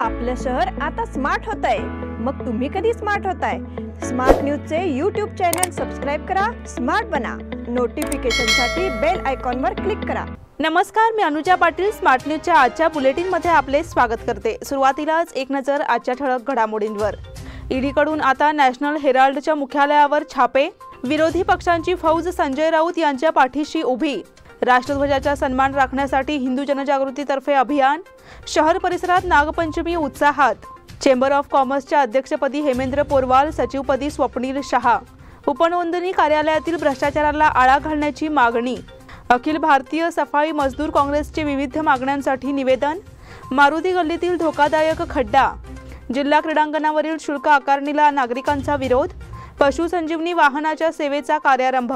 आपलं शहर आता स्मार्ट होत आहे। मग तुम्ही कधी स्मार्ट होताय? स्मार्ट न्यूजचे YouTube चॅनल सबस्क्राइब करा, स्मार्ट बना। नोटिफिकेशनसाठी बेल आयकॉनवर क्लिक करा। नमस्कार, मी अनुजा पाटील स्मार्ट न्यूजच्या आजच्या बुलेटिनमध्ये आपले स्वागत करते। सुरुवातीलाच एक नजर आजच्या ठळक घडामोडींवर। ईडीकडून आता नॅशनल हेराल्डच्या मुख्यालयावर छापे, विरोधी पक्षांची फौज संजय राऊत यांच्या पाठीशी उभी। राष्ट्रध्वजाचा सन्मान राखण्यासाठी हिंदू जनजागृतीतर्फे अभियान। शहर परिसरात नागपंचमी उत्साहात। चेंबर ऑफ कॉमर्सच्या अध्यक्षपदी हेमेंद्र पोरवाल, सचिवपदी स्वप्नील शहा। उपनोंदणी कार्यालयातील भ्रष्टाचाराला आळा घालण्याची मागणी। अखिल भारतीय सफाई मजदूर काँग्रेसचे विविध मागण्यांसाठी निवेदन। मारुती गल्लीतील धोकादायक खड्डा। जिल्हा क्रीडांगणावरील शुल्क आकारणीला नागरिकांचा विरोध। पशु संजीवनी वाहनाच्या सेवेचा कार्यारंभ।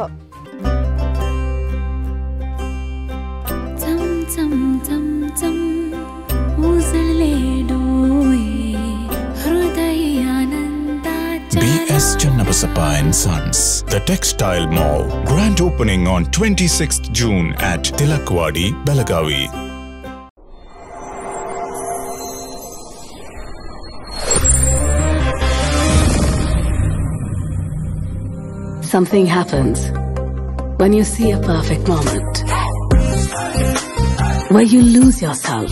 BS Channabasappa and Sons, The Textile Mall, grand opening on 26th June at Tilakwadi, Belagavi. Something happens when you see a perfect moment, where you lose yourself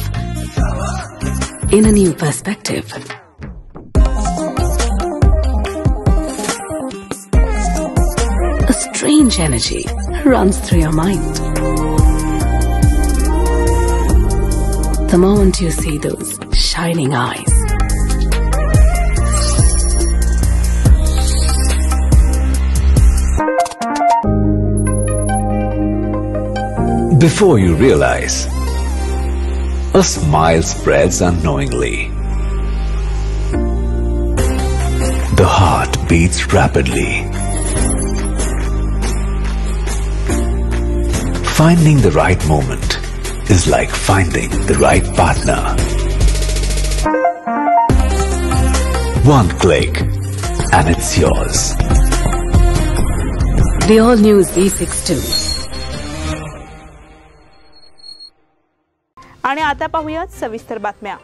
in a new perspective. A strange energy runs through your mind. The moment you see those shining eyes, before you realize, a smile spreads unknowingly. The heart beats rapidly. Finding the right moment is like finding the right partner. One click and it's yours. the all-new Z62. आणि आता पाहूयात सविस्तर बातम्या।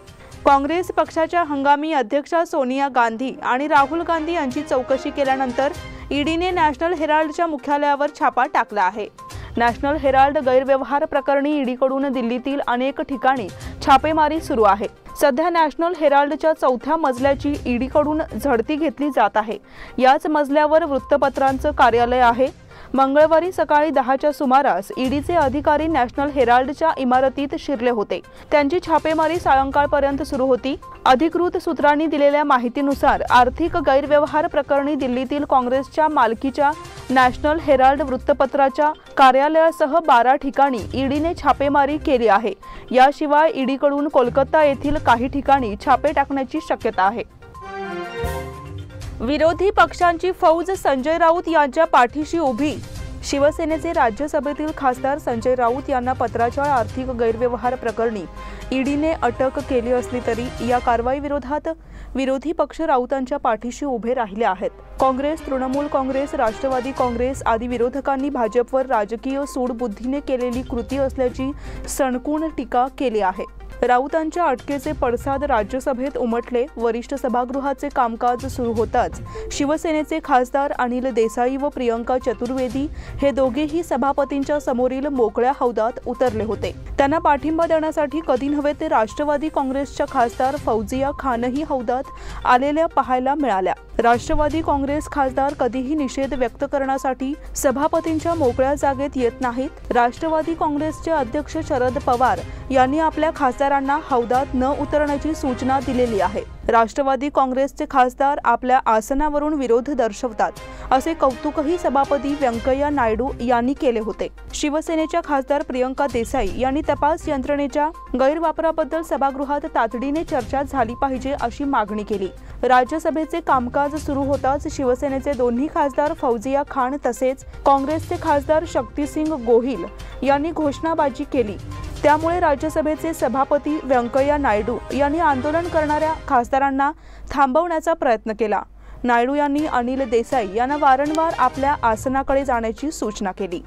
काँग्रेस पक्षाच्या हंगामी अध्यक्षा सोनिया गांधी आणि राहुल गांधी यांची चौकशी केल्यानंतर ईडीने नॅशनल हेराल्डच्या मुख्यालयावर छापा टाकला आहे। नॅशनल हेराल्ड गैरव्यवहार प्रकरणी ईडीकडून दिल्लीतील अनेक ठिकाणी छापेमारी सुरू आहे। सध्या नॅशनल हेराल्डच्या चौथ्या मजल्याची ईडीकडून झडती घेतली जात आहे। याच मजल्यावर वृत्तपत्रांचं कार्यालय आहे। मंगळवारी सकाळी 10च्या सुमारास ईडीचे अधिकारी नॅशनल हेराल्डच्या इमारतीत शिरले होते। त्यांची छापेमारी सायंकाळपर्यंत सुरू होती। अधिकृत सूत्रांनी दिलेल्या माहितीनुसार आर्थिक गैरव्यवहार प्रकरणी दिल्लीतील काँग्रेसच्या मालकीच्या नॅशनल हेराल्ड वृत्तपत्राच्या कार्यालयासह 12 ठिकाणी ईडीने छापेमारी केली आहे। याशिवाय ईडीकडून कोलकाता येथील काही ठिकाणी छापे टाकण्याची शक्यता आहे। विरोधी पक्षांची फौज संजय राऊत यांच्या पाठीशी उभी। शिवसेनेचे राज्यसभेतील खासदार संजय राऊत यांना पत्राच्या आर्थिक गैरव्यवहार प्रकरणी ईडीने अटक केली असली तरी या कारवाईविरोधात विरोधी पक्ष राऊतांच्या पाठीशी उभे राहिले आहेत। काँग्रेस, तृणमूल काँग्रेस, राष्ट्रवादी काँग्रेस आदी विरोधकांनी भाजपवर राजकीय सूडबुद्धीने केलेली कृती असल्याची सणकून टीका केली आहे। राऊतांच्या अटकेचे पडसाद राज्यसभेत उमटले। वरिष्ठ सभागृहाचे कामकाज सुरू होताच शिवसेनेचे खासदार अनिल देसाई व प्रियंका चतुर्वेदी हे दोघेही सभापतींच्या समोरील मोकळ्या हौदात उतरले होते। त्यांना पाठिंबा देण्यासाठी कधी नव्हे ते राष्ट्रवादी काँग्रेसच्या खासदार फौजिया खानही हौदात आलेल्या पाहायला मिळाल्या। राष्ट्रवादी काँग्रेस खासदार कधीही निषेध व्यक्त करण्यासाठी सभापतींच्या मोकळ्या जागेत येत नाहीत। राष्ट्रवादी काँग्रेसचे अध्यक्ष शरद पवार यांनी आपल्या खासदारांना हौदात न उतरण्याची सूचना दिलेली आहे। राष्ट्रवादी काँग्रेसचे खासदार आपल्या आसनावरून विरोध दर्शवतात असे कौतुकही सभापती व्यंकय्या नायडू यांनी केले होते। शिवसेनेच्या खासदार प्रियंका देसाई यांनी तपास यंत्रणेच्या गैरवापराबद्दल सभागृहात तातडीने चर्चा झाली पाहिजे अशी मागणी केली। राज्यसभेचे कामकाज सुरू होताच शिवसेनेचे दोन्ही खासदार फौजिया खान तसेच काँग्रेसचे खासदार शक्तिसिंग गोहिल यांनी घोषणाबाजी केली। त्यामुळे राज्यसभेचे सभापती व्यंकय्या नायडू यांनी आंदोलन करणाऱ्या खासदारांना थांबवण्याचा प्रयत्न केला। नायडू यांनी अनिल देसाई यांना वारंवार आपल्या आसनाकडे जाण्याची सूचना केली।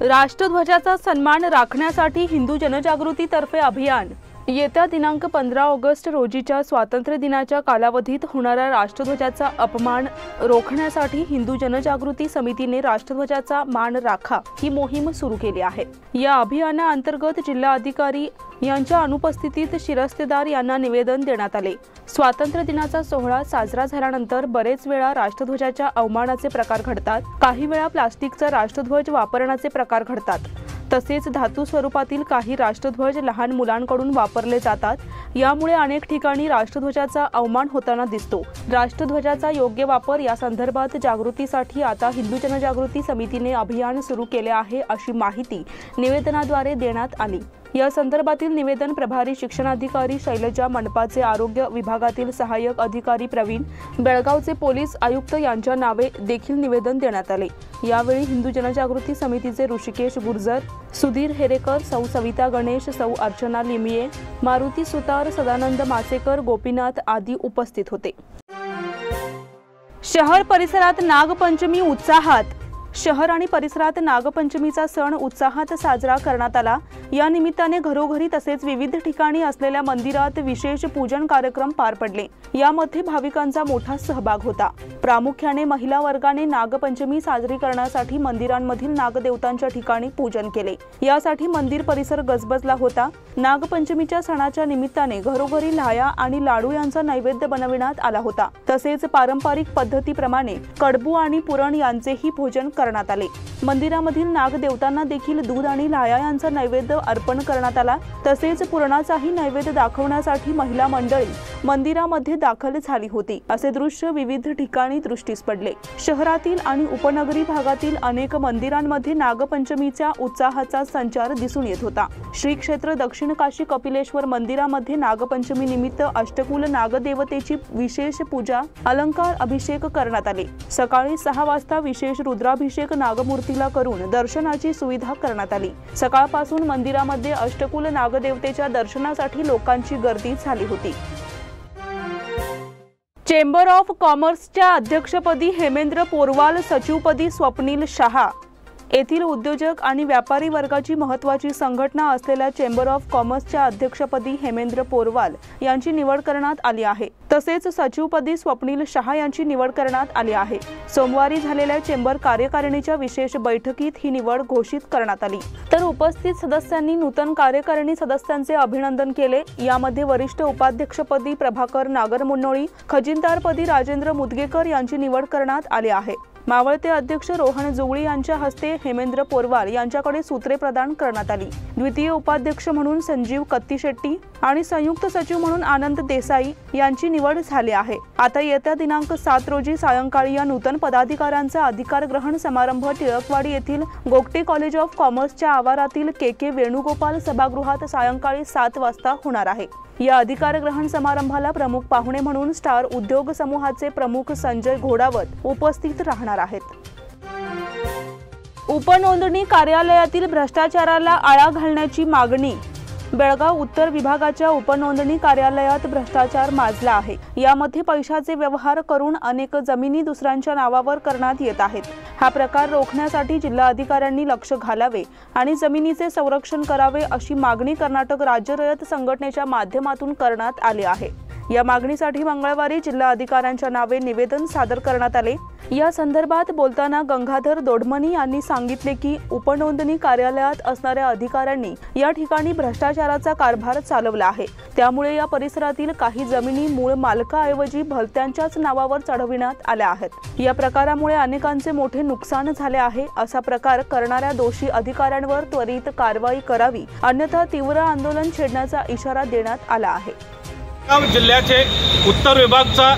राष्ट्रध्वजाचा सन्मान राखण्यासाठी हिंदू जनजागृतीतर्फे अभियान। येत्या दिनांक 15 ऑगस्ट रोजीच्या स्वातंत्र्य दिनाच्या कालावधीत होणारा राष्ट्रध्वजाचा अपमान रोखण्यासाठी हिंदू जनजागृती समितीने राष्ट्रध्वजाचा मान राखा ही मोहीम सुरू केली आहे। या अभियानाअंतर्गत जिल्हा अधिकारी यांच्या अनुपस्थितीत शिरस्तेदार यांना निवेदन देण्यात आले। स्वातंत्र्य दिनाचा सोहळा साजरा झाल्यानंतर बरेच वेळा राष्ट्रध्वजाच्या अवमानाचे प्रकार घडतात। काही वेळा प्लास्टिकचा राष्ट्रध्वज वापरण्याचे प्रकार घडतात। तसेच धातू स्वरूपातील काही राष्ट्रध्वज लहान मुलांकडून वापरले जातात। यामुळे अनेक ठिकाणी राष्ट्रध्वजाचा अवमान होताना दिसतो। राष्ट्रध्वजाचा योग्य वापर या संदर्भात जागृतीसाठी आता हिंदू जनजागृती समितीने अभियान सुरू केले आहे अशी माहिती निवेदनाद्वारे देण्यात आली। या संदर्भातील निवेदन प्रभारी शिक्षणाधिकारी शैलजा, मनपाचे आरोग्य विभागातील सहाय्यक अधिकारी प्रवीण, बेळगावचे पोलीस आयुक्त यांच्या नावे देखील निवेदन देण्यात आले। यावेळी हिंदू जनजागृती समितीचे ऋषिकेश गुर्जर, सुधीर हेरेकर, सौ सविता गणेश, सौ अर्चना लिमिये, मारुती सुतार, सदानंद मासेकर, गोपीनाथ आदी उपस्थित होते। शहर परिसरात नागपंचमी उत्साहात। शहर आणि परिसरात नागपंचमीचा सण उत्साहात साजरा करण्यात आला। या निमित्ताने घरोघरी तसेच विविध ठिकाणी असलेल्या मंदिरात विशेष पूजन कार्यक्रम पार पडले। यामध्ये भाविकांचा मोठा सहभाग होता। प्रामुख्याने महिला वर्गाने नागपंचमी साजरी करण्यासाठी मंदिरांमधील नागदेवतांच्या ठिकाणी पूजन केले। यासाठी मंदिर परिसर गजबजला होता। नागपंचमीच्या सणाच्या निमित्ताने घरोघरी लाह्या आणि लाडू यांचा नैवेद्य बनविण्यात आला होता। तसेच पारंपरिक पद्धतीप्रमाणे कडबू आणि पुरण यांचेही भोजन करण्यात आले। मंदिरामधील नागदेवतांना देखील दूध आणि लाह्या यांचा नैवेद्य अर्पण करण्यात आला। तसेच पुरणाचाही नैवेद्य दाखवण्यासाठी महिला मंडळी मंदिरामध्ये दाखल झाली होती। असे दृश्य विविध ठिकाणी दृष्टीस पडले। शहरातील आणि उपनगरी भागातील अनेक मंदिरांमध्ये नागपंचमीच्या उत्साहाचा संचार दिसून येत होता। श्री क्षेत्र दक्षिण काशी कपिलेश्वर मंदिरामध्ये नागपंचमी निमित्त अष्टकुल नागदेवतेची विशेष पूजा, अलंकार, अभिषेक करण्यात आले। सकाळी 6 वाजता विशेष रुद्राभिषेक नागमूर्तीला करून दर्शनाची सुविधा करण्यात आली। सकाळपासून मंदिरामध्ये अष्टकुल नागदेवतेच्या दर्शनासाठी लोकांची गर्दी झाली होती। चेंबर ऑफ कॉमर्सच्या अध्यक्षपदी हेमेंद्र पोरवाल, सचिवपदी स्वप्नील शहा। येथील उद्योजक आणि व्यापारी वर्गाची महत्त्वाची संघटना असलेल्या चेंबर ऑफ कॉमर्सच्या अध्यक्षपदी हेमेंद्र पोरवाल यांची निवड करण्यात आली आहे। तसेच सचिवपदी स्वप्नील शहा यांची निवड करण्यात आली आहे। सोमवारी झालेल्या चेंबर कार्यकारिणीच्या विशेष बैठकीत ही निवड घोषित करण्यात आली। तर उपस्थित सदस्यांनी नूतन कार्यकारिणी सदस्यांचे अभिनंदन केले। यामध्ये वरिष्ठ उपाध्यक्षपदी प्रभाकर नागरमुन्नोळी, खजिनदारपदी राजेंद्र मुदगेकर यांची निवड करण्यात आली आहे। मावळते अध्यक्ष रोहन जुगळी यांच्या हस्ते हेमेंद्र पोरवाल यांच्याकडे सूत्रे प्रदान करण्यात आली। द्वितीय उपाध्यक्ष म्हणून संजीव कत्तीशेट्टी आणि संयुक्त सचिव म्हणून आनंद देसाई यांची निवड झाली आहे। आता येत्या दिनांक 7 रोजी सायंकाळी या नूतन पदाधिकाऱ्यांचा अधिकार ग्रहण समारंभ टिळकवाडी येथील गोगटे कॉलेज ऑफ कॉमर्सच्या आवारातील के वेणुगोपाल सभागृहात सायंकाळी 7 वाजता होणार आहे। या अधिकार ग्रहण समारंभाला प्रमुख पाहुणे म्हणून स्टार उद्योग समूहाचे प्रमुख संजय घोडावत उपस्थित राहणार आहेत। उपनोंदणी कार्यालयातील भ्रष्टाचाराला आळा घालण्याची मागणी। बेळगाव उत्तर विभागाच्या उपनोंदणी कार्यालयात भ्रष्टाचार माजला आहे। यामध्ये पैशाचे व्यवहार करून अनेक जमिनी दुसऱ्यांच्या नावावर करण्यात येत आहेत। हा प्रकार रोखण्यासाठी जिल्हाधिकाऱ्यांनी लक्ष घालावे आणि जमिनीचे संरक्षण करावे अशी मागणी कर्नाटक राज्य रयत संघटनेच्या माध्यमातून करण्यात आली आहे। या मागणीसाठी मंगळवारी जिल्हाधिकाऱ्यांच्या नावे निवेदन सादर करण्यात आले। या संदर्भात बोलताना गंगाधर दोडमनी यांनी सांगितले की उपनोंदणी कार्यालयात असणाऱ्या अधिकाऱ्यांनी या ठिकाणी भ्रष्टाचाराचा कारभार चालवला आहे। त्यामुळे या परिसरातील काही जमिनी मूळ मालकाऐवजी भलत्यांच्याच नावावर चढविण्यात आल्या आहेत। या प्रकारामुळे अनेकांचे मोठे नुकसान झाले आहे। असा प्रकार करणाऱ्या दोषी अधिकाऱ्यांवर त्वरित कारवाई करावी, अन्यथा तीव्र आंदोलन छेडण्याचा इशारा देण्यात आला आहे। बेळगाव जिल्ह्याचे उत्तर विभागचा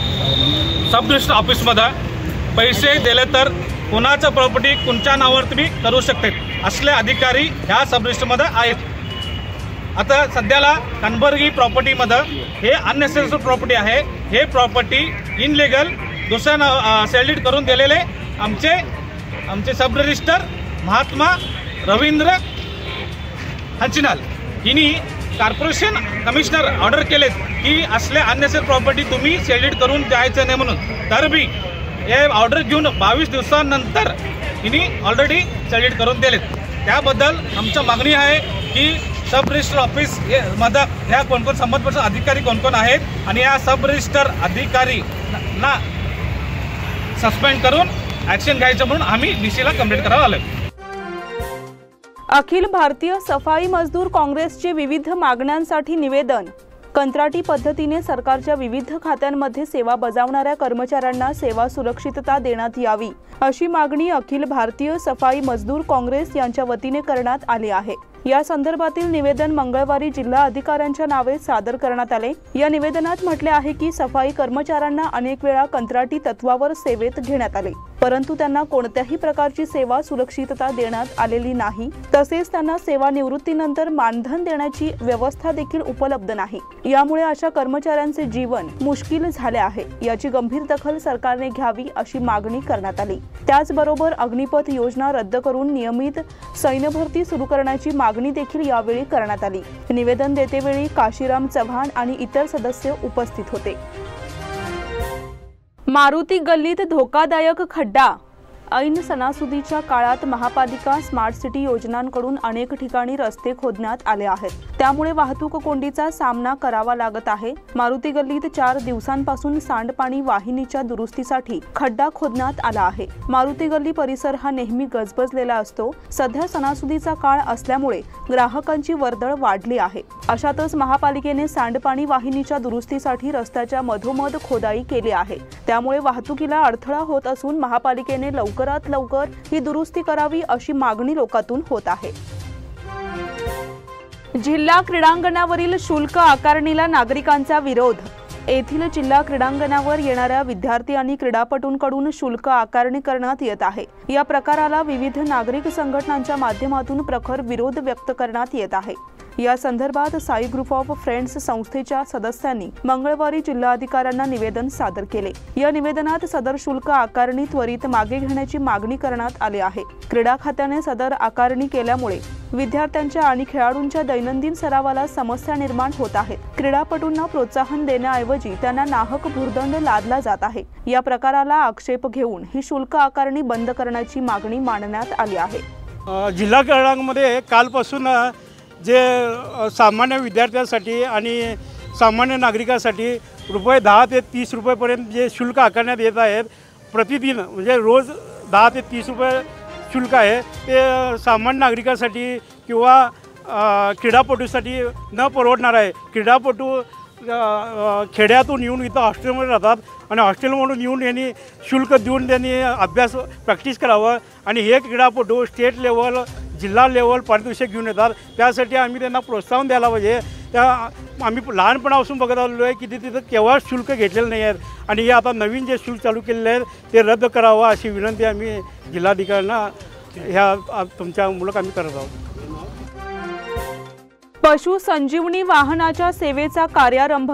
सब रजिस्टर ऑफिसमध्ये पैसे दिले तर कोणाचं प्रॉपर्टी कोणत्या नावावर तुम्ही करू शकते असले अधिकारी ह्या सब रजिस्टरमध्ये आहेत। आता सध्याला कनबर्गी प्रॉपर्टीमध्ये हे अननेसेसरी प्रॉपर्टी आहे। हे प्रॉपर्टी इनलिगल दुसऱ्या सेल्डीड करून दिलेले आमचे सब रजिस्टर महात्मा रवींद्र हंचिनाल हिनी कॉर्पोरेशन कमिशनर ऑर्डर केलेत की असले अननेसेसरी प्रॉपर्टी तुम्ही सेल्डीड करून द्यायचं नाही म्हणून। तर बी हे ऑर्डर घेऊन 22 दिवसांनंतर हिनी ऑलरेडी सेल्डीड करून दिलेत। त्याबद्दल आमची मागणी आहे की सब रजिस्टर ऑफिस मध्ये ह्या कोणकोण संबंधित अधिकारी कोण आहेत आणि या सब रजिस्टर अधिकारी ना सस्पेंड करून ऍक्शन घ्यायचं म्हणून आम्ही डीसीला कंप्लेंट करायला आलोय। अखिल भारतीय सफाई मजदूर काँग्रेसचे विविध मागण्यांसाठी निवेदन। कंत्राटी पद्धतीने सरकारच्या विविध खात्यांमध्ये सेवा बजावणाऱ्या कर्मचाऱ्यांना सेवा सुरक्षितता देण्यात यावी अशी मागणी अखिल भारतीय सफाई मजदूर काँग्रेस यांच्या वतीने करण्यात आली आहे। या संदर्भातील निवेदन मंगळवारी जिल्हा अधिकाऱ्यांच्या नावे सादर करण्यात आले। या निवेदनात म्हटले आहे की सफाई कर्मचाऱ्यांना अनेक वेळा कंत्राटी तत्वावर सेवेत घेण्यात आले, परंतु त्यांना कोणत्याही प्रकारची सेवा सुरक्षितता देण्यात आलेली नाही। तसेच त्यांना सेवानिवृत्तीनंतर मानधन देण्याची व्यवस्था देखील उपलब्ध नाही। यामुळे अशा कर्मचाऱ्यांचे जीवन मुश्किल झाले आहे। याची गंभीर दखल सरकारने घ्यावी अशी मागणी करण्यात आली। त्याचबरोबर अग्निपथ योजना रद्द करून नियमित सैन्य भरती सुरू करण्याची मागणी देखील यावेळी करण्यात आली। निवेदन देतेवेळी काशीराम चव्हाण आणि इतर सदस्य उपस्थित होते। मारुती गल्लीत धोकादायक खड्डा। ऐन सणासुदीच्या काळात महापालिका स्मार्ट सिटी योजनांकडून अनेक ठिकाणी रस्ते खोदण्यात आले आहेत, त्यामुळे वाहतूक कोंडीचा सामना करावा लागत आहे। मारुती गल्लीत 4 दिवसांपासून सांडपाणी वाहिनीच्या दुरुस्तीसाठी खड्डा खोदण्यात आला आहे। मारुती गल्ली परिसर हा नेहमी गजबजलेला असतो। सध्या सणासुदीचा काळ असल्यामुळे ग्राहकांची वर्दळ वाढली आहे। अशातच महापालिकेने सांडपाणी वाहिनीच्या दुरुस्तीसाठी रस्त्याच्या मधोमध खोदाई केली आहे, त्यामुळे वाहतुकीला अडथळा होत असून महापालिकेने लवकरात लवकर ही दुरुस्ती करावी अशी मागणी लोकांतून होत आहे। जिल्हा क्रीडांगणावरील शुल्क आकारणीला नागरिकांचा विरोध। येथील जिल्हा क्रीडांगणावर येणाऱ्या विद्यार्थी आणि क्रीडापटूंकडून शुल्क आकारणी करण्यात येत आहे। या प्रकाराला विविध नागरिक संघटनांच्या माध्यमातून प्रखर विरोध व्यक्त करण्यात येत आहे। या संदर्भात साई ग्रुप ऑफ फ्रेंड्स संस्थेच्या सदस्यांनी मंगळवारी जिल्हाधिकाऱ्यांना निवेदन सादर केले। या निवेदनात सदर शुल्क आकारणी त्वरित मागे घेण्याची मागणी करण्यात आली आहे। क्रीडा खात्याने सदर आकारणी केल्यामुळे विद्यार्थ्यांच्या आणि खेळाडूंच्या दैनंदिन सरावाला समस्या निर्माण होत आहेत। क्रीडापटूंना प्रोत्साहन देण्याऐवजी त्यांना नाहक भुर्दंड लादला जात आहे। या प्रकाराला आक्षेप घेऊन ही शुल्क आकारणी बंद करण्याची मागणी मांडण्यात आली आहे। जिल्हा क्रीडांगणामध्ये कालपासून जे सामान्य विद्यार्थ्यांसाठी आणि सामान्य नागरिकांसाठी ₹10 ते ₹30 पर्यंत जे शुल्क आकारण्यात येत आहेत, प्रतिदिन म्हणजे रोज 10 ते ₹30 शुल्क आहे, ते सामान्य नागरिकांसाठी किंवा क्रीडापटूसाठी न परवडणार आहे। क्रीडापटू खेड्यातून येऊन इथं हॉस्टेलमध्ये राहतात आणि हॉस्टेलमधून येऊन यांनी शुल्क देऊन त्यांनी अभ्यास प्रॅक्टिस करावं आणि हे क्रीडापटू स्टेट लेवल जिल्हा लेवल पारितोषिक घेऊन येतात। त्यासाठी आम्ही त्यांना प्रोत्साहन द्यायला पाहिजे। त्या आम्ही लहानपणापासून बघत आलेलो आहे की तिथं केव्हा शुल्क घेतलेलं नाही आहेत आणि हे आता नवीन जे शुल्क चालू केलेले आहेत ते रद्द करावं अशी विनंती आम्ही जिल्हाधिकाऱ्यांना ह्या तुमच्या मुलं आम्ही करत आहोत। पशु संजीवनी वाहनाच्या सेवेचा कार्यारंभ।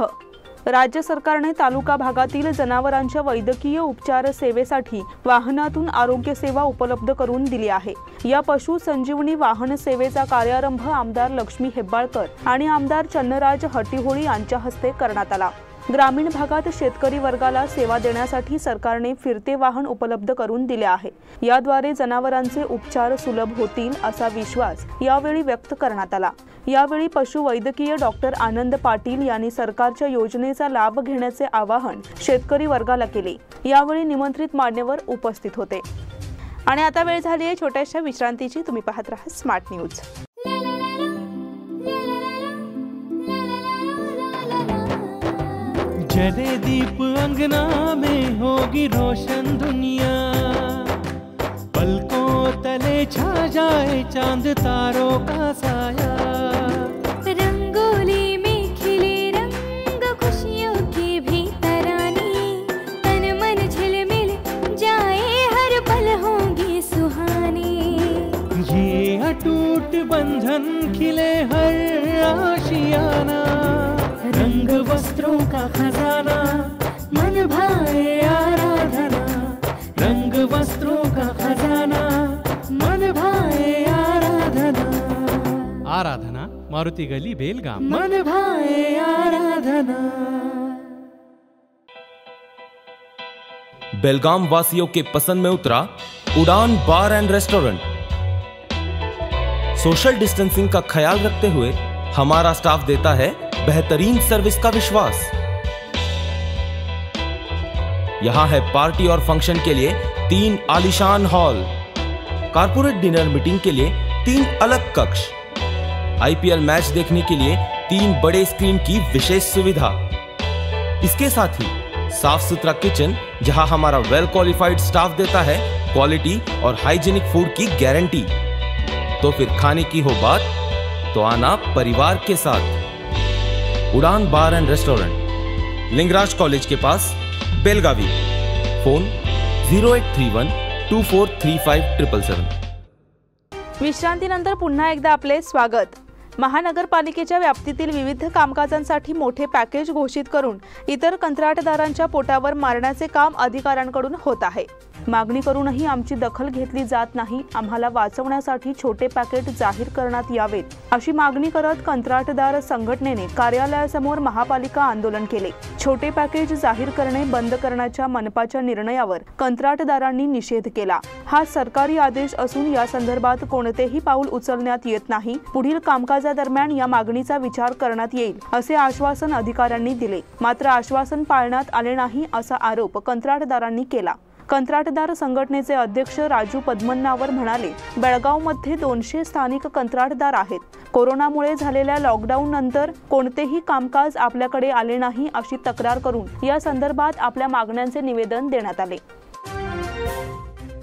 राज्य सरकारने तालुका भागातील जनावरांच्या वैद्यकीय उपचार सेवेसाठी वाहनातून आरोग्य सेवा उपलब्ध करून दिली आहे। या पशु संजीवनी वाहन सेवेचा कार्यारंभ आमदार लक्ष्मी हेब्बाळकर आणि आमदार चन्नराज हट्टीहोळी यांच्या हस्ते करण्यात आला। ग्रामीण भागात शेतकरी वर्गाला सेवा देण्यासाठी सरकारने फिरते वाहन उपलब्ध करून दिले आहे। याद्वारे जनावरांचे उपचार सुलभ होतील असा विश्वास यावेळी व्यक्त करण्यात आला। यावेळी पशुवैद्यकीय डॉक्टर आनंद पाटील यांनी सरकारच्या योजनेचा लाभ घेण्याचे आवाहन शेतकरी वर्गाला केले। यावेळी निमंत्रित मान्यवर उपस्थित होते। आणि आता वेळ झाली आहे छोट्याशा विश्रांतीची। तुम्ही पाहत रहा स्मार्ट न्यूज। जले दीप अंगना में होगी रोशन दुनिया, पलकों तले छा जाए चांद तारों का साया, रंगोली में खिले रंग खुशियों की भी तरानी, तन मन झिलमिल जाए हर पल होंगी सुहानी, ये अटूट बंधन खिले हर आशियाना, रंग वस्त्रों का खजाना मन भाए आराधना, रंग वस्त्रों का खजाना मन भाए आराधना। आराधना मारुति गली बेलगाम। मन भाए आराधना। बेलगाम वासियों के पसंद में उतरा उड़ान बार एंड रेस्टोरेंट। सोशल डिस्टेंसिंग का ख्याल रखते हुए हमारा स्टाफ देता है बेहतरीन सर्विस का विश्वास। यहाँ है पार्टी और फंक्शन के लिए 3 आलीशान हॉल, कारपोरेट डिनर मीटिंग के लिए 3 अलग कक्ष, IPL मैच देखने के लिए 3 बड़े स्क्रीन की विशेष सुविधा। इसके साथ ही साफ सुथरा किचन, जहां हमारा वेल क्वालिफाइड स्टाफ देता है क्वालिटी और हाइजीनिक फूड की गारंटी। तो फिर खाने की हो बात तो आना परिवार के साथ। उड़ान बार एंड रेस्टोरेंट, लिंगराज कॉलेज के पास, बेलगावी। फोन 0831 2435 777। विश्रांतीनंतर पुन्हा एकदा आपले स्वागत। महानगरपालिकेच्या व्याप्तीतील विविध कामकाजांसाठी मोठे पॅकेज घोषित करून इतर कंत्राटदारांच्या पोटावर मारण्याचे काम अधिकाऱ्यांकडून होत आहे। मागणी करूनही आमची दखल घेतली जात नाही, आम्हाला वाचवण्यासाठी छोटे पॅकेज जाहीर करण्यात यावेत, अशी मागणी करत कंत्राटदार संघटनेने कार्यालयासमोर महापालिका आंदोलन केले। छोटे पॅकेज जाहीर करणे बंद करण्याच्या मनपाच्या निर्णयावर कंत्राटदारांनी निषेध केला। हा सरकारी आदेश असून या संदर्भात कोणतेही पाऊल उचलण्यात येत नाही। पुढील कामकाजादरम्यान या मागणीचा विचार करण्यात येईल, असे आश्वासन अधिकाऱ्यांनी दिले। मात्र आश्वासन पाळण्यात आले नाही असा आरोप कंत्राटदारांनी केला। कंत्राटदार संघटनेचे अध्यक्ष राजू पद्मनावर म्हणाले, बेळगावमध्ये 200 स्थानिक कंत्राटदार आहेत। कोरोनामुळे झालेल्या लॉकडाऊन नंतर कोणतेही कामकाज आपल्याकडे आले नाही अशी तक्रार करून या संदर्भात आपल्या मागण्यांचे निवेदन देण्यात आले।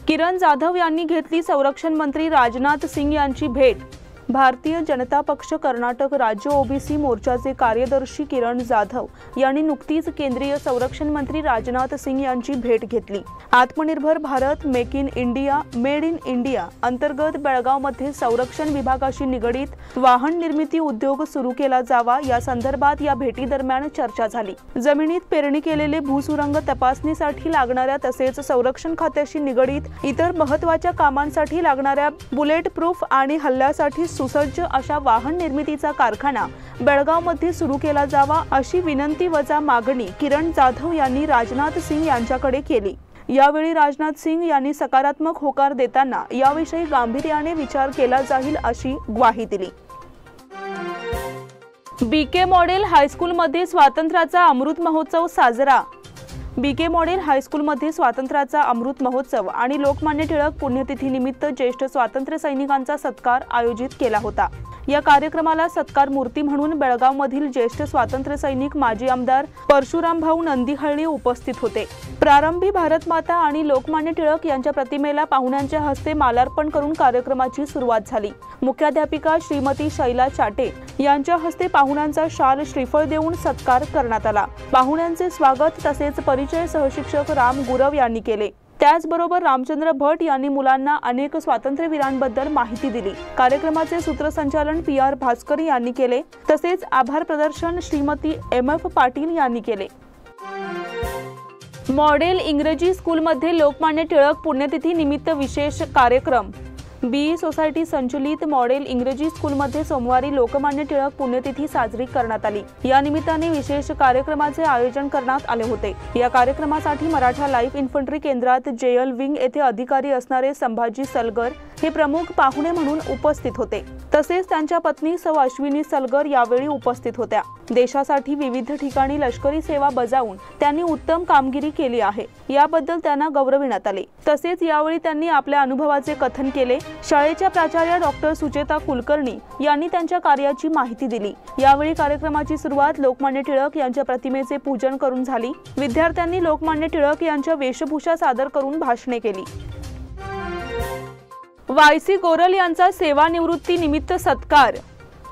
किरण जाधव यांनी घेतली संरक्षण मंत्री राजनाथ सिंग यांची भेट। भारतीय जनता पक्ष कर्नाटक राज्य ओबीसी मोर्चाचे कार्यदर्शी किरण जाधव यांनी नुकतीच केंद्रीय संरक्षण मंत्री राजनाथ सिंग यांची भेट घेतली। आत्मनिर्भर Bharat make in India made in India अंतर्गत बेळगावमध्ये संरक्षण विभागाशी निगडीत वाहन निर्मिती उद्योग सुरू केला जावा या संदर्भात या भेटीदरम्यान चर्चा झाली। जमिनीत पेरणी केलेले भूसुरुंग तपासणीसाठी लागणाऱ्या तसेच संरक्षण खात्याशी निगडीत इतर महत्त्वाच्या कामांसाठी लागणाऱ्या बुलेट प्रूफ आणि हल्ल्यासाठी सुसज्ज अशा वाहन निर्मितीचा कारखाना बेळगावमध्ये सुरू केला जावा अशी विनंती वजा मागणी किरण जाधव यांनी राजनाथ सिंग यांच्याकडे केली। यावेळी राजनाथ सिंग यांनी सकारात्मक होकार देताना याविषयी गांभीर्याने विचार केला जाईल अशी ग्वाही दिली। बीके मॉडेल हायस्कूलमध्ये स्वातंत्र्याचा अमृत महोत्सव साजरा। बीके मॉडेल हायस्कूलमध्ये स्वातंत्र्याचा अमृत महोत्सव आणि लोकमान्य टिळक पुण्यतिथीनिमित्त ज्येष्ठ स्वातंत्र्य सैनिकांचा सत्कार आयोजित केला होता। या कार्यक्रमाला सत्कार मूर्ती म्हणून बेळगावमधील ज्येष्ठ स्वातंत्र्य सैनिक माजी आमदार परशुरामभाऊ नंदीहळ्ळी उपस्थित होते। प्रारंभी भारतमाता आणि लोकमान्य टिळक यांच्या प्रतिमेला पाहुण्यांच्या हस्ते मालार्पण करून कार्यक्रमाची सुरुवात झाली। मुख्याध्यापिका श्रीमती शैला चाटे यांच्या हस्ते पाहुण्यांचा शाल श्रीफळ देऊन सत्कार करण्यात आला। पाहुण्यांचे स्वागत तसेच परिचय सहशिक्षक राम गुरव यांनी केले। त्याचबरोबर रामचंद्र भट यांनी मुलांना अनेक स्वातंत्र्यवीरांबद्दल माहिती दिली। कार्यक्रमाचे सूत्रसंचालन PR भास्कर यांनी केले, तसेच आभार प्रदर्शन श्रीमती MF पाटील यांनी केले। मॉडेल इंग्रजी स्कूलमध्ये लोकमान्य टिळक पुण्यतिथी निमित्त विशेष कार्यक्रम। BE सोसायटी संचलित मॉडेल इंग्रजी स्कूलमध्ये सोमवारी लोकमान्य टिळक पुण्यतिथी साजरी करण्यात आली। या निमित्ताने विशेष कार्यक्रमाचे आयोजन करण्यात आले होते। या कार्यक्रमासाठी मराठा लाईफ इन्फंट्री केंद्रात JL विंग येथे अधिकारी असणारे संभाजी सलगर हे प्रमुख पाहुणे म्हणून उपस्थित होते। तसेच त्यांच्या पत्नी सौ अश्विनी सलगर यावेळी उपस्थित होत्या। देशासाठी विविध ठिकाणी लष्करी सेवा बजावून त्यांनी उत्तम कामगिरी केली आहे, याबद्दल त्यांना गौरविण्यात आले। तसेच यावेळी त्यांनी आपल्या अनुभवाचे कथन केले। शाळेच्या प्राचार्य डॉक्टर सुचेता कुलकर्णी यांनी त्यांच्या कार्याची माहिती दिली। यावेळी कार्यक्रमाची सुरुवात लोकमान्य टिळक यांच्या प्रतिमेचे पूजन करून झाली। विद्यार्थ्यांनी लोकमान्य टिळक यांच्या वेशभूषा सादर करून भाषणे केली। YC गोरल यांचा सेवानिवृत्ती निमित्त सत्कार।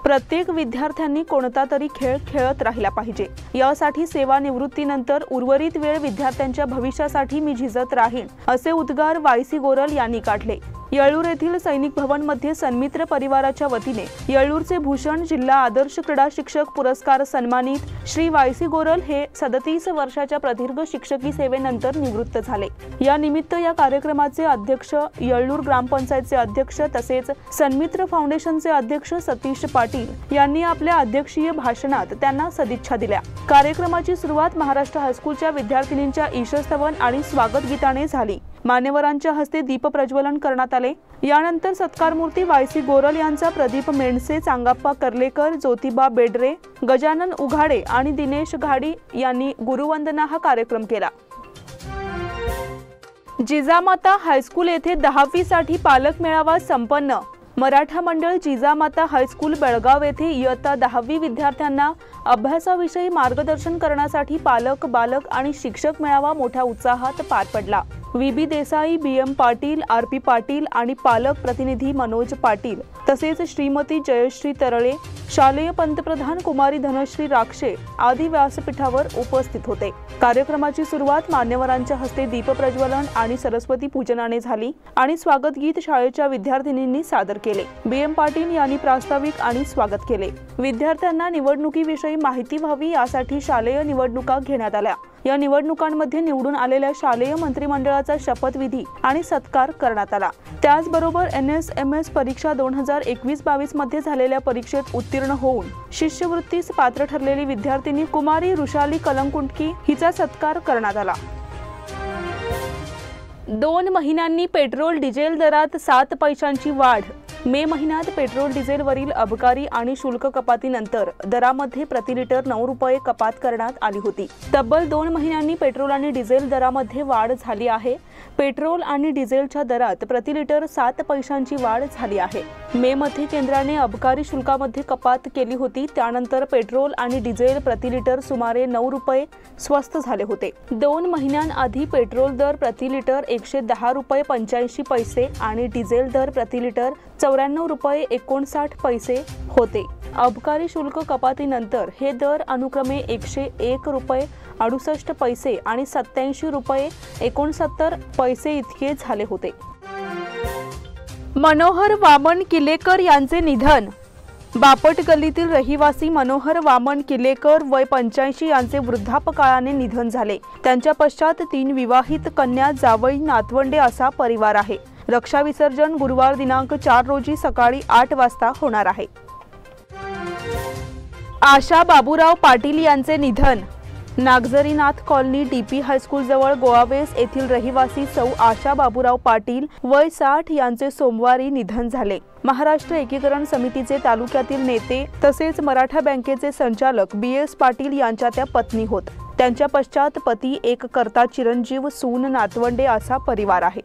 प्रत्येक विद्यार्थ्यांनी कोणता तरी खेळ खेळत राहिला पाहिजे। यासाठी सेवानिवृत्तीनंतर उर्वरित वेळ विद्यार्थ्यांच्या भविष्यासाठी मी झिजत राहीन, असे उद्गार YC गोरल यांनी काढले। येळूर येथील सैनिक भवन मध्ये सन्मित्र परिवाराच्या वतीने येळूरचे भूषण जिल्हा आदर्श क्रीडा शिक्षक पुरस्कार सन्मानित श्री YC गोरल हे 37 वर्षाच्या प्रदीर्घ शिक्षकी सेवेनंतर निवृत्त झाले। या निमित्त या कार्यक्रमाचे अध्यक्ष येळूर ग्रामपंचायतचे अध्यक्ष तसेच सन्मित्र फाउंडेशनचे अध्यक्ष सतीश पाटील यांनी आपल्या अध्यक्षीय भाषणात त्यांना सदिच्छा दिल्या। कार्यक्रमाची सुरुवात महाराष्ट्र हायस्कूलच्या विद्यार्थिनींच्या ईशस्तवन आणि स्वागत गीताने झाली। मान्यवरांच्या हस्ते दीप प्रज्वलन करण्यात आले। यानंतर सत्कारमूर्ती वायसी गोरल यांचा प्रदीप मेंढसे, चांगाप्पा कर्लेकर, ज्योतिबा बेडरे, गजानन उघाडे आणि दिनेश घाडी यांनी गुरुवंदना हा कार्यक्रम केला। जिजामाता हायस्कूल येथे 10वी साठी पालक मेळावा संपन्न। मराठा मंडळ जिजामाता हायस्कूल बेळगाव येथे इयत्ता 10वी विद्यार्थ्यांना अभ्यासाविषयी मार्गदर्शन करण्यासाठी पालक, बालक आणि शिक्षक मेळावा मोठ्या उत्साहात पार पडला। व्ही.बी. देसाई, बी.एम. पाटील, आर.पी. पाटील आणि पालक प्रतिनिधी मनोज पाटील तसेच श्रीमती जयश्री तरळे, शालेय पंतप्रधान कुमारी धनश्री राक्षे आदी व्यासपीठावर उपस्थित होते। कार्यक्रमाची सुरुवात मान्यवरांच्या हस्ते दीप प्रज्वलन आणि सरस्वती पूजनाने झाली आणि स्वागत गीत शाळेच्या विद्यार्थिनींनी सादर केले। बी.एम. पाटील यांनी प्रास्ताविक आणि स्वागत केले। विद्यार्थ्यांना निवडणुकीविषयी माहिती व्हावी यासाठी शालेय निवडणुका घेण्यात आल्या। या निवडणुकांमध्ये निवडून आलेल्या शालेय मंत्रिमंडळाचा शपथविधी आणि सत्कार करण्यात आला। त्याचबरोबर NSMS परीक्षा 2021-22 मध्ये झालेल्या परीक्षेत उत्तीर्ण होऊन शिष्यवृत्तीस पात्र ठरलेली विद्यार्थिनी कुमारी रुशाली कलंकुंटकी हिचा सत्कार करण्यात आला। 2 महिन्यांनी पेट्रोल डिझेल दरात 7 पैशांची वाढ। मे महिन्यात पेट्रोल डिझेलवरील अबकारी आणि शुल्क कपातीनंतर दरामध्ये प्रति लिटर 9 रुपये कपात करण्यात आली होती। तब्बल 2 महिन्यांनी पेट्रोल आणि डिझेल दरामध्ये वाढ झाली आहे। पेट्रोल आणि डिझेलच्या दरात प्रति लिटर 7 पैशांची वाढ झाली आहे। मे मध्ये केंद्राने अबकारी शुल्कामध्ये कपात केली होती। त्यानंतर पेट्रोल आणि डिझेल प्रति लिटर सुमारे 9 रुपये स्वस्त झाले होते। 2 महिन्यांआधी पेट्रोल दर प्रति लिटर 110 रुपये 85 पैसे आणि डिझेल दर प्रति लिटर 94 रुपये 59 पैसे होते। अबकारी शुल्क कपातीनंतर हे दर अनुक्रमे 101 रुपये 68 पैसे आणि 87 रुपये 69 पैसे इतके झाले होते। मनोहर वामन किल्लेकर यांचे निधन। बापट गल्लीतील रहिवासी मनोहर वामन किल्लेकर वय 85 यांचे वृद्धापकाळाने निधन झाले। त्यांच्या पश्चात 3 विवाहित कन्या, जावई, नातवंडे असा परिवार आहे। रक्षा विसर्जन गुरुवार दिनांक 4 रोजी सकाळी 8 वाजता होणार आहे। आशा बाबूराव पाटील यांचे निधन। नागझरीनाथ कॉलनी DP हायस्कूल जवळ गोवावेस येथील रहिवासी सौ आशा बाबूराव पाटील वय 60 यांचे सोमवारी निधन झाले। महाराष्ट्र एकीकरण समितीचे तालुक्यातील नेते तसेच मराठा बँकेचे संचालक BS पाटील यांच्या त्या पत्नी होत। त्यांच्या पश्चात पती, एक कर्ता, चिरंजीव, सून, नातवंडे असा परिवार आहे।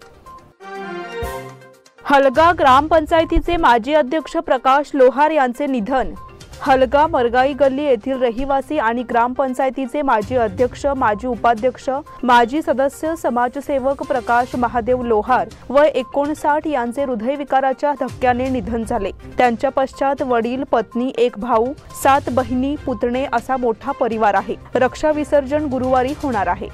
हलगा ग्रामपंचायतीचे माजी अध्यक्ष प्रकाश लोहार यांचे निधन। हलगा मरगाई गल्ली येथील रहिवासी आणि ग्रामपंचायतीचे माजी अध्यक्ष, माजी उपाध्यक्ष, माजी सदस्य, समाजसेवक प्रकाश महादेव लोहार वय 59 यांचे हृदयविकाराच्या धक्क्याने निधन झाले। त्यांच्या पश्चात वडील, पत्नी, एक भाऊ, 7 बहिणी, पुतणे असा मोठा परिवार आहे। रक्षा विसर्जन गुरुवारी होणार आहे।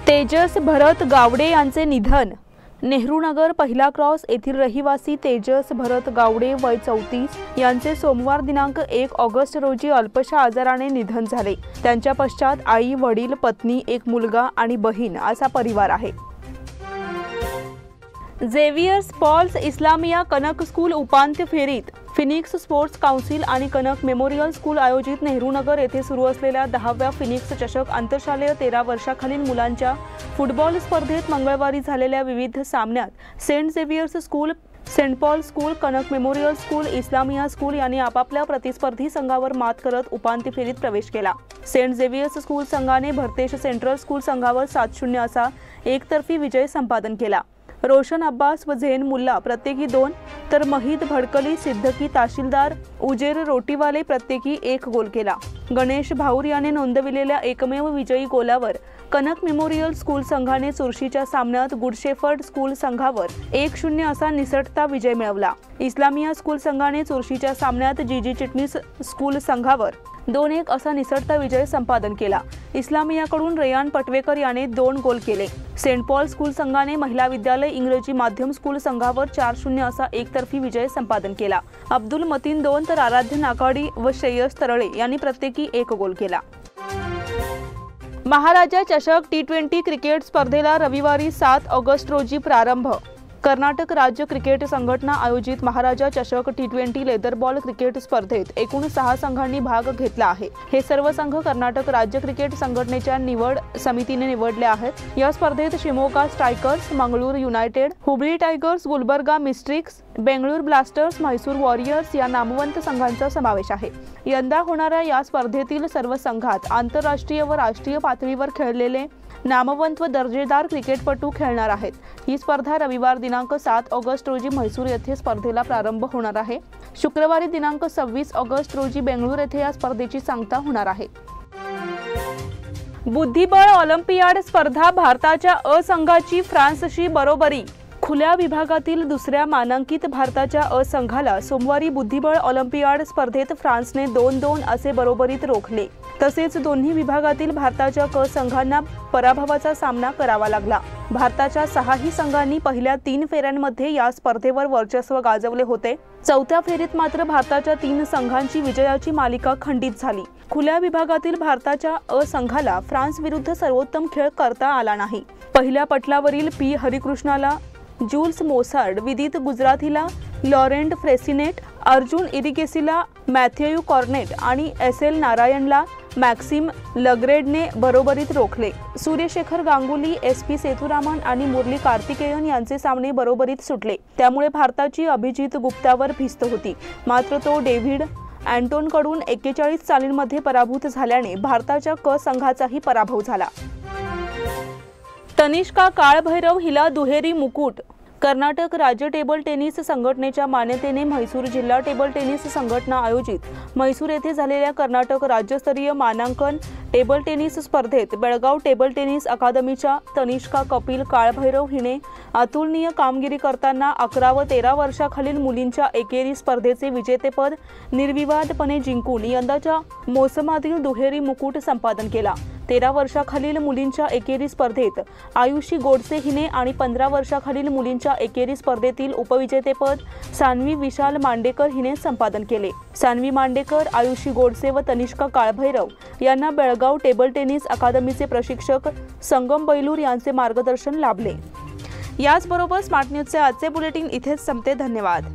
तेजस भरत गावडे यांचे निधन। नेहरूनगर पहिला क्रॉस येथील रहिवासी तेजस भरत गावडे वय 34 यांचे सोमवार दिनांक 1 ऑगस्ट रोजी अल्पशा आजाराने निधन झाले। त्यांच्या पश्चात आई, वडील, पत्नी, एक मुलगा आणि बहीण असा परिवार आहे। Xavier's Paul's Islamia Kanak school उपांत्य फेरीत। फिनिक्स स्पोर्ट्स काउन्सिल आणि कनक मेमोरियल स्कूल आयोजित नेहरूनगर येथे सुरू असलेल्या 10व्या फिनिक्स चषक आंतरशालेय 13 वर्षाखालील मुलांच्या फुटबॉल स्पर्धेत मंगळवारी झालेल्या विविध सामन्यात saint Xavier's school, saint Paul school, Kanak memorial school, Islamia school यांनी आपापल्या प्रतिस्पर्धी संघावर मात करत उपांत्य फेरीत प्रवेश केला। सेंट झेवियर्स स्कूल संघाने भरतेश सेंट्रल स्कूल संघावर 7-0 असा एकतर्फी विजय संपादन केला। रोशन अब्बास व झेन मुल्ला प्रत्येकी 2 तर महिद भडकली, सिद्दकी ताशिलदार, उजेर रोटीवाले प्रत्येकी 1 गोल केला। गणेश भाऊर याने नोंदविलेल्या एकमेव विजयी गोलावर कनक मेमोरियल स्कूल संघाने चुरशीच्या सामन्यात गुड शेफर्ड स्कूल संघावर 1-0 असा निसटता विजय मिळवला। इस्लामिया स्कूल संघाने चुरशीच्या सामन्यात जीजी चिटणीस स्कूल संघावर 2-1 असा निसटता विजय संपादन केला। इस्लामियाकडून रेयान पटवेकर याने 2 गोल केले। सेंट पॉल स्कूल संघाने महिला विद्यालय इंग्रजी माध्यम स्कूल संघावर 4-0 असा एकतर्फी विजय संपादन केला। अब्दुल मतीन 2 तर आराध्य नाकाडी व श्रेयस तरळे यांनी प्रत्येकी 1 गोल केला। महाराजा चषक T20 क्रिकेट स्पर्धेला रविवारी 7 ऑगस्ट रोजी प्रारंभ। कर्नाटक राज्य क्रिकेट संघटना आयोजित महाराजा चषक T20 लेदर बॉल क्रिकेट स्पर्धेत एकूण 6 संघांनी भाग घेतला आहे. हे सर्व संघ कर्नाटक राज्य क्रिकेट संघटनेच्या निवड समितीने निवडले आहेत. या स्पर्धेत Shimoga Strikers, Mangalore United, Hubli Tigers, Gulbarga Mystics, Bangalore Blasters, Mysore Warriors या नामवंत संघांचा समावेश आहे. यंदा होणाऱ्या या स्पर्धेतील सर्व संघात आंतरराष्ट्रीय व राष्ट्रीय पातळीवर खेळलेले नामवंत व दर्जेदार क्रिकेटपटू खेळणार आहेत. ही स्पर्धा रविवार दिनांक 7 ऑगस्ट रोजी म्हैसूर येथे स्पर्धेला प्रारंभ होणार आहे. शुक्रवारी दिनांक 26 ऑगस्ट रोजी बेंगळूर येथे या स्पर्धेची सांगता होणार आहे. बुद्धिबळ ऑलिम्पियाड स्पर्धा, भारताच्या अ संघाची फ्रान्सशी बरोबरी. खुल्या विभागातील दुसऱ्या मानांकित भारताच्या अ संघाला सोमवारी बुद्धिबळ ऑलिम्पियाड स्पर्धेत फ्रान्सने 2-2 असे बरोबरीत रोखले. तसेच दोन्ही विभागातील भारताच्या क संघांना पराभवाचा सामना करावा लागला. भारताच्या 6ही संघांनी पहिल्या 3 फेऱ्यांमध्ये या स्पर्धेवर वर्चस्व गाजवले होते. चौथ्या फेरीत मात्र भारताच्या 3 संघांची विजयाची मालिका खंडित झाली. खुल्या विभागातील भारताच्या अ संघाला फ्रान्स विरुद्ध सर्वोत्तम खेळ करता आला नाही. पहिल्या पटलावरील पी हरिकृष्णाला जूल्स मोसार्ड, विदित गुजराथीला लॉरेंट फ्रेसिनेट, अर्जुन इरिगेसीला मॅथ्यू कॉर्नेट आणि SL नारायणला मॅक्सिम लग्रेडने बरोबरीत रोखले. सूर्यशेखर गांगुली, SP सेतुरामन आणि मुरली कार्तिकेयन यांचे सामने बरोबरीत सुटले. त्यामुळे भारताची अभिजित गुप्तावर भिस्त होती. मात्र तो डेव्हिड अँटोनकडून 41 चालींमध्ये पराभूत झाल्याने भारताच्या क संघाचाही पराभव झाला. तनिष्का काळभैरव हिला दुहेरी मुकुट. कर्नाटक राज्य टेबल टेनिस संघटनेच्या मान्यतेने म्हैसूर जिल्हा टेबल टेनिस संघटना आयोजित म्हैसूर येथे झालेल्या कर्नाटक राज्यस्तरीय मानांकन टेबल टेनिस स्पर्धेत बेळगाव टेबल टेनिस अकादमीच्या तनिष्का कपिल काळभैरव हिने अतुलनीय कामगिरी करताना 11 व 13 वर्षाखालील मुलींच्या एकेरी स्पर्धेचे विजेतेपद निर्विवादपणे जिंकून यंदाच्या मोसमातील दुहेरी मुकुट संपादन केला. 13 वर्षाखालील मुलींच्या एकेरी स्पर्धेत आयुषी गोडसे हिने आणि 15 वर्षाखालील मुलींच्या एकेरी स्पर्धेतील उपविजेतेपद सान्वी विशाल मांडेकर हिने संपादन केले. सान्वी मांडेकर, आयुषी गोडसे व तनिष्का काळभैरव यांना बेळगाव टेबल टेनिस अकादमीचे प्रशिक्षक संगम बैलूर यांचे मार्गदर्शन लाभले. याचबरोबर स्मार्ट न्यूजचे आजचे बुलेटिन इथेच संपते. धन्यवाद.